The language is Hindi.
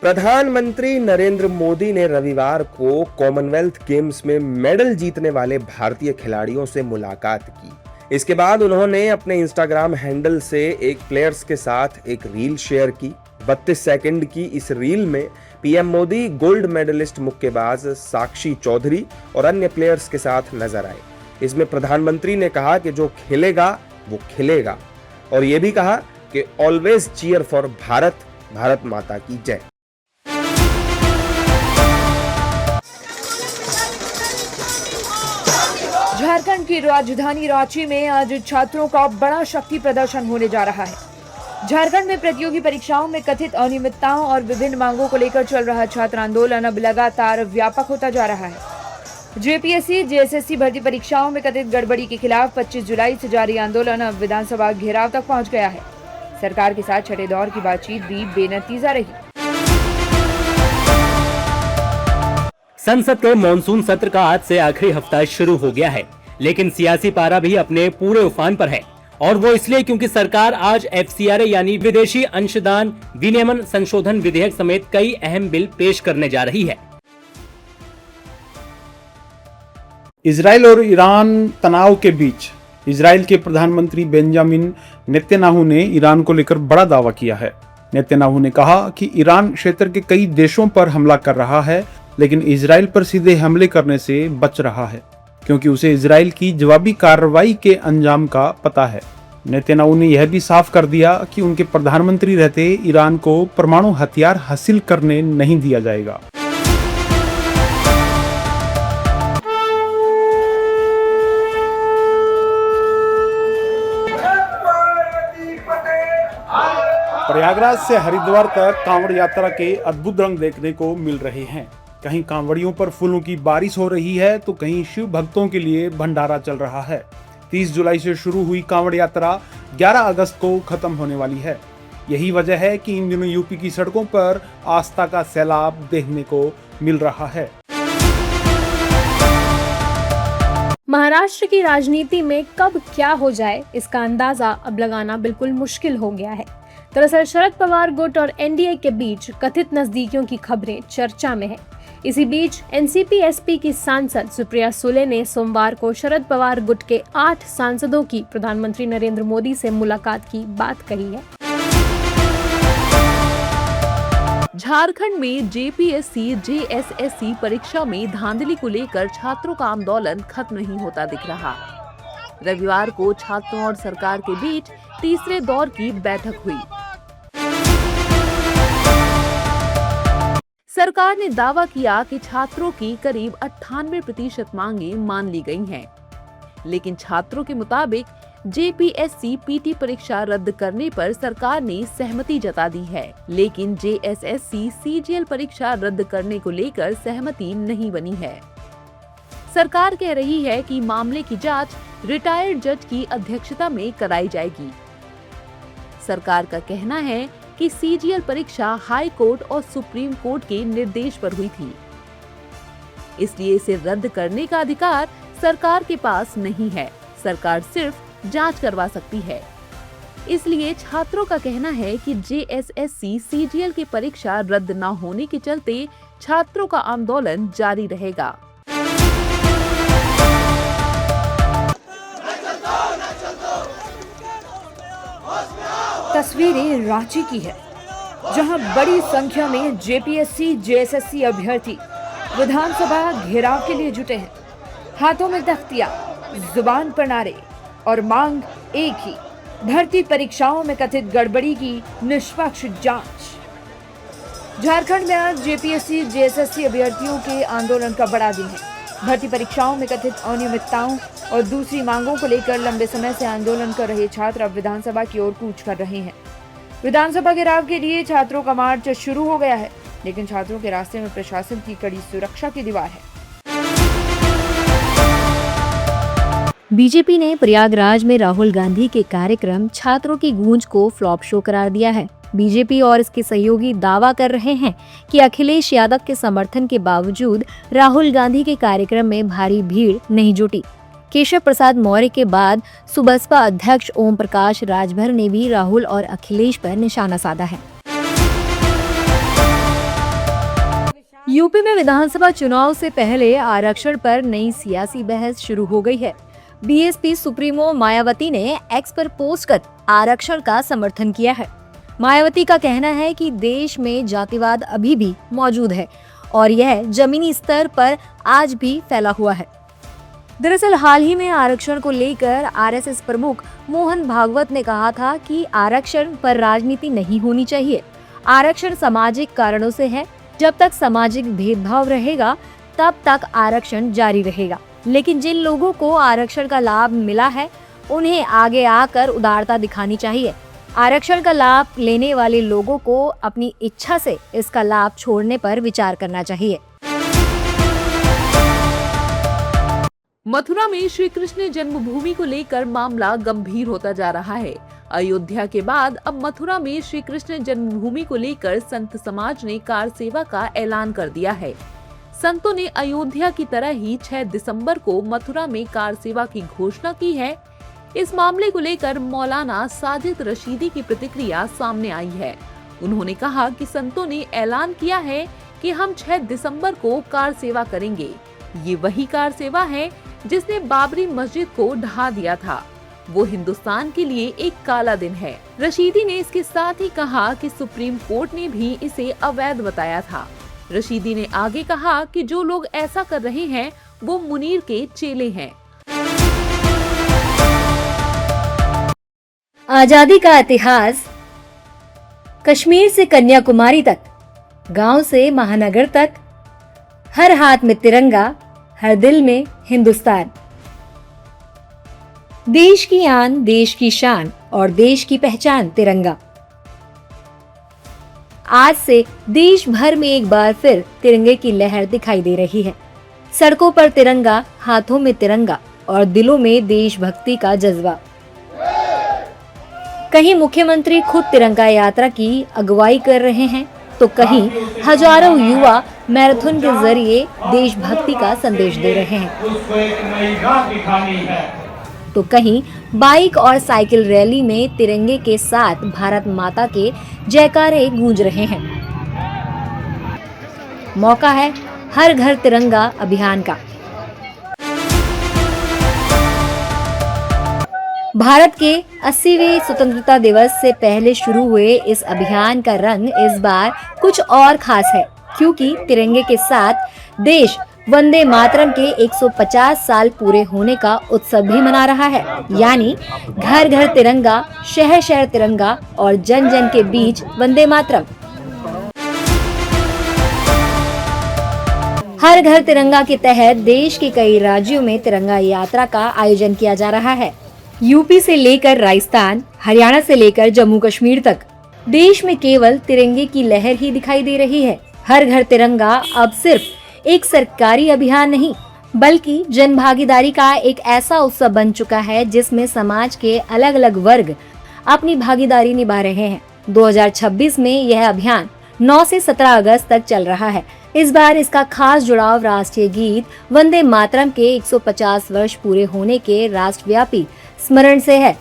प्रधानमंत्री नरेंद्र मोदी ने रविवार को कॉमनवेल्थ गेम्स में मेडल जीतने वाले भारतीय खिलाड़ियों से मुलाकात की। इसके बाद उन्होंने अपने इंस्टाग्राम हैंडल से एक प्लेयर्स के साथ एक रील शेयर की। 32 सेकंड की इस रील में पीएम मोदी गोल्ड मेडलिस्ट मुक्केबाज साक्षी चौधरी और अन्य प्लेयर्स के साथ नजर आए। इसमें प्रधानमंत्री ने कहा कि जो खेलेगा वो खिलेगा और ये भी कहा कि always cheer for Bharat, Bharat माता की जय। झारखंड की राजधानी रांची में आज छात्रों का बड़ा शक्ति प्रदर्शन होने जा रहा है। झारखंड में प्रतियोगी परीक्षाओं में कथित अनियमितताओं और विभिन्न मांगों को लेकर चल रहा छात्र आंदोलन अब लगातार व्यापक होता जा रहा है। जेपीएससी, जेएसएससी भर्ती परीक्षाओं में कथित गड़बड़ी के खिलाफ 25 जुलाई से जारी आंदोलन अब विधानसभा घेराव तक पहुंच गया है। सरकार के साथ छठे दौर की बातचीत भी बेनतीजा रही। संसद के मॉनसून सत्र का आज से आखिरी हफ्ता शुरू हो गया है, लेकिन सियासी पारा भी अपने पूरे उफान पर है और वो इसलिए क्योंकि सरकार आज एफसीआरए यानी विदेशी अंशदान विनियमन संशोधन विधेयक समेत कई अहम बिल पेश करने जा रही है। इजराइल और ईरान तनाव के बीच इजराइल के प्रधानमंत्री बेंजामिन नेतन्याहू ने ईरान को लेकर बड़ा दावा किया है। नेतन्याहू ने कहा कि ईरान क्षेत्र के कई देशों पर हमला कर रहा है, लेकिन इजराइल पर सीधे हमले करने से बच रहा है क्योंकि उसे इजराइल की जवाबी कार्रवाई के अंजाम का पता है। नेतन्याहू ने यह भी साफ कर दिया कि उनके प्रधानमंत्री रहते ईरान को परमाणु हथियार हासिल करने नहीं दिया जाएगा। प्रयागराज से हरिद्वार तक कांवड़ यात्रा के अद्भुत रंग देखने को मिल रहे हैं। कहीं कांवड़ियों पर फूलों की बारिश हो रही है तो कहीं शिव भक्तों के लिए भंडारा चल रहा है। 30 जुलाई से शुरू हुई कांवड़ यात्रा 11 अगस्त को खत्म होने वाली है। यही वजह है कि इन दिनों यूपी की सड़कों पर आस्था का सैलाब देखने को मिल रहा है। महाराष्ट्र की राजनीति में कब क्या हो जाए इसका अंदाजा अब लगाना बिल्कुल मुश्किल हो गया है। दरअसल शरद पवार गुट और एनडीए के बीच कथित नजदीकियों की खबरें चर्चा में है। इसी बीच एनसीपी एसपी की सांसद सुप्रिया सुले ने सोमवार को शरद पवार गुट के 8 सांसदों की प्रधानमंत्री नरेंद्र मोदी से मुलाकात की बात कही है। झारखंड में जेपीएससी, जेएसएससी परीक्षा में धांधली को लेकर छात्रों का आंदोलन खत्म नहीं होता दिख रहा। रविवार को छात्रों और सरकार के बीच तीसरे दौर की बैठक हुई। सरकार ने दावा किया कि छात्रों की करीब 98% मांगे मान ली गई हैं, लेकिन छात्रों के मुताबिक जेपीएससी पीटी परीक्षा रद्द करने पर सरकार ने सहमति जता दी है, लेकिन जेएसएससी सीजीएल परीक्षा रद्द करने को लेकर सहमति नहीं बनी है। सरकार कह रही है कि मामले की जांच रिटायर्ड जज की अध्यक्षता में कराई जाएगी। सरकार का कहना है कि सीजीएल परीक्षा हाई कोर्ट और सुप्रीम कोर्ट के निर्देश पर हुई थी, इसलिए इसे रद्द करने का अधिकार सरकार के पास नहीं है। सरकार सिर्फ जांच करवा सकती है। इसलिए छात्रों का कहना है कि जेएसएससी सीजीएल की परीक्षा रद्द न होने के चलते छात्रों का आंदोलन जारी रहेगा। तस्वीरें रांची की है, जहां बड़ी संख्या में जेपीएससी, जेएसएससी अभ्यर्थी विधानसभा घेराव के लिए जुटे हैं। हाथों में तख्तियां, जुबान पर नारे और मांग एक ही, भर्ती परीक्षाओं में कथित गड़बड़ी की निष्पक्ष जांच। झारखंड में आज जेपीएससी, जेएसएससी अभ्यर्थियों के आंदोलन का बड़ा दिन है। भर्ती परीक्षाओं में कथित अनियमितताओं और दूसरी मांगों को लेकर लंबे समय से आंदोलन कर रहे छात्र अब विधानसभा की ओर कूच कर रहे हैं। विधानसभा घेराव के लिए छात्रों का मार्च शुरू हो गया है, लेकिन छात्रों के रास्ते में प्रशासन की कड़ी सुरक्षा की दीवार है। बीजेपी ने प्रयागराज में राहुल गांधी के कार्यक्रम छात्रों की गूंज को फ्लॉप शो करार दिया है। बीजेपी और इसके सहयोगी दावा कर रहे हैं कि अखिलेश यादव के समर्थन के बावजूद राहुल गांधी के कार्यक्रम में भारी भीड़ नहीं जुटी। केशव प्रसाद मौर्य के बाद सुबसपा अध्यक्ष ओम प्रकाश राजभर ने भी राहुल और अखिलेश पर निशाना साधा है। यूपी में विधानसभा चुनाव से पहले आरक्षण पर नई सियासी बहस शुरू हो गई है। बीएसपी सुप्रीमो मायावती ने एक्स पर पोस्ट कर आरक्षण का समर्थन किया है। मायावती का कहना है कि देश में जातिवाद अभी भी मौजूद है और यह जमीनी स्तर पर आज भी फैला हुआ है। दरअसल हाल ही में आरक्षण को लेकर आरएसएस प्रमुख मोहन भागवत ने कहा था कि आरक्षण पर राजनीति नहीं होनी चाहिए। आरक्षण सामाजिक कारणों से है। जब तक सामाजिक भेदभाव रहेगा तब तक आरक्षण जारी रहेगा। लेकिन जिन लोगों को आरक्षण का लाभ मिला है उन्हें आगे आकर उदारता दिखानी चाहिए। आरक्षण का लाभ लेने वाले लोगों को अपनी इच्छा से इसका लाभ छोड़ने पर विचार करना चाहिए। मथुरा में श्री कृष्ण जन्मभूमि को लेकर मामला गंभीर होता जा रहा है। अयोध्या के बाद अब मथुरा में श्री कृष्ण जन्मभूमि को लेकर संत समाज ने कार सेवा का ऐलान कर दिया है। संतों ने अयोध्या की तरह ही 6 दिसंबर को मथुरा में कार सेवा की घोषणा की है। इस मामले को लेकर मौलाना साजिद रशीदी की प्रतिक्रिया सामने आई है। उन्होंने कहा कि संतों ने ऐलान किया है कि हम 6 दिसंबर को कार सेवा करेंगे। ये वही कार सेवा है जिसने बाबरी मस्जिद को ढहा दिया था। वो हिंदुस्तान के लिए एक काला दिन है। रशीदी ने इसके साथ ही कहा कि सुप्रीम कोर्ट ने भी इसे अवैध बताया था। रशीदी ने आगे कहा कि जो लोग ऐसा कर रहे हैं वो मुनीर के चेले हैं। आजादी का इतिहास कश्मीर से कन्याकुमारी तक, गांव से महानगर तक, हर हाथ में तिरंगा, हर दिल में हिंदुस्तान। देश की आन, देश की शान और देश की पहचान तिरंगा। आज से देश भर में एक बार फिर तिरंगे की लहर दिखाई दे रही है। सड़कों पर तिरंगा, हाथों में तिरंगा और दिलों में देशभक्ति का जज्बा। कहीं मुख्यमंत्री खुद तिरंगा यात्रा की अगुवाई कर रहे हैं तो कहीं हजारों युवा मैराथन के जरिए देशभक्ति का संदेश दे रहे हैं, तो कहीं बाइक और साइकिल रैली में तिरंगे के साथ भारत माता के जयकारे गूंज रहे हैं। मौका है हर घर तिरंगा अभियान का। भारत के 80वें स्वतंत्रता दिवस से पहले शुरू हुए इस अभियान का रंग इस बार कुछ और खास है, क्योंकि तिरंगे के साथ देश वंदे मातरम के 150 साल पूरे होने का उत्सव भी मना रहा है। यानी घर घर तिरंगा, शहर शहर तिरंगा और जन जन के बीच वंदे मातरम। हर घर तिरंगा के तहत देश के कई राज्यों में तिरंगा यात्रा का आयोजन किया जा रहा है। यूपी से लेकर राजस्थान, हरियाणा से लेकर जम्मू कश्मीर तक देश में केवल तिरंगे की लहर ही दिखाई दे रही है। हर घर तिरंगा अब सिर्फ एक सरकारी अभियान नहीं, बल्कि जन भागीदारी का एक ऐसा उत्सव बन चुका है जिसमें समाज के अलग अलग वर्ग अपनी भागीदारी निभा रहे हैं। 2026 में यह अभियान 9 से 17 अगस्त तक चल रहा है। इस बार इसका खास जुड़ाव राष्ट्रीय गीत वंदे मातरम के 150 वर्ष पूरे होने के राष्ट्रव्यापी स्मरण से है।